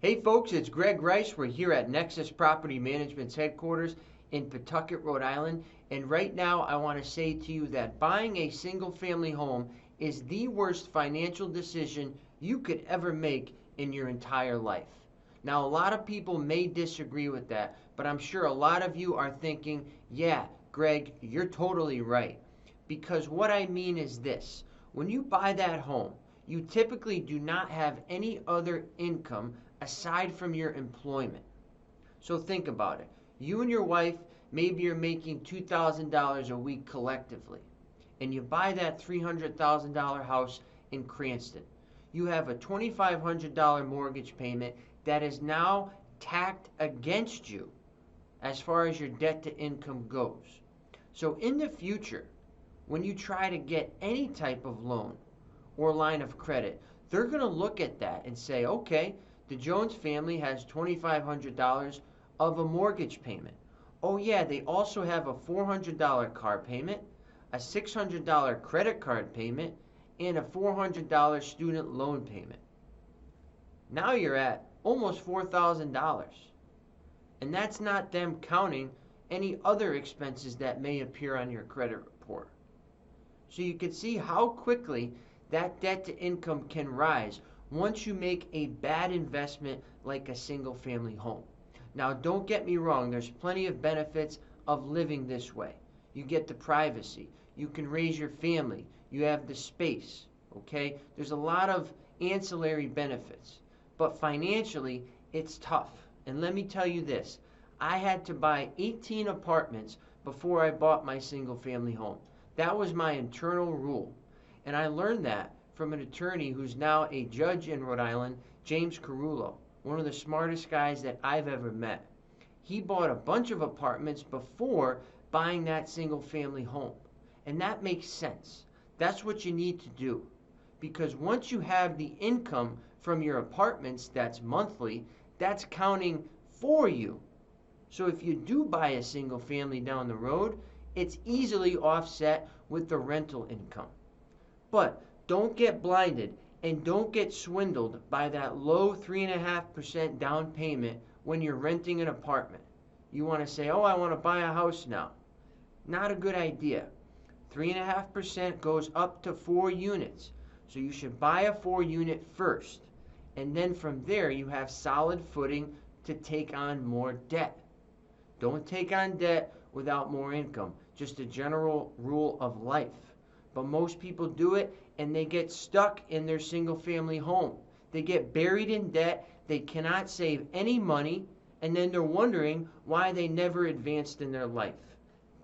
Hey folks, it's Greg Rice. We're here at Nexus Property Management's headquarters in Pawtucket, Rhode Island. And right now I want to say to you that buying a single family home is the worst financial decision you could ever make in your entire life. Now, a lot of people may disagree with that, but I'm sure a lot of you are thinking, yeah, Greg, you're totally right. Because what I mean is this: when you buy that home, you typically do not have any other income aside from your employment. So think about it. You and your wife, maybe you're making $2,000 a week collectively, and you buy that $300,000 house in Cranston. You have a $2,500 mortgage payment that is now tacked against you as far as your debt to income goes. So in the future, when you try to get any type of loan or line of credit, they're going to look at that and say, okay, the Jones family has $2,500 of a mortgage payment. Oh yeah, they also have a $400 car payment, a $600 credit card payment, and a $400 student loan payment. Now you're at almost $4,000. And that's not them counting any other expenses that may appear on your credit report. So you can see how quickly that debt to income can rise once you make a bad investment like a single family home. Now, don't get me wrong, there's plenty of benefits of living this way. You get the privacy, you can raise your family, you have the space, okay? There's a lot of ancillary benefits, but financially, it's tough. And let me tell you this: I had to buy 18 apartments before I bought my single family home. That was my internal rule. And I learned that from an attorney who's now a judge in Rhode Island, James Carullo, one of the smartest guys that I've ever met. He bought a bunch of apartments before buying that single family home. And that makes sense. That's what you need to do. Because once you have the income from your apartments that's monthly, that's counting for you. So if you do buy a single family down the road, it's easily offset with the rental income. But don't get blinded and don't get swindled by that low 3.5% down payment when you're renting an apartment. You want to say, oh, I want to buy a house now. Not a good idea. 3.5% goes up to 4 units. So you should buy a 4-unit first. And then from there, you have solid footing to take on more debt. Don't take on debt without more income. Just a general rule of life. But most people do it and they get stuck in their single family home. They get buried in debt, they cannot save any money, and then they're wondering why they never advanced in their life.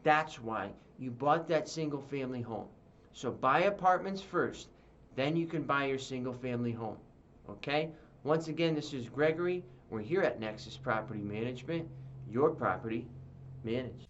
That's why you bought that single family home. So buy apartments first, then you can buy your single family home. Okay? Once again, this is Gregory. We're here at Nexus Property Management, your property managed.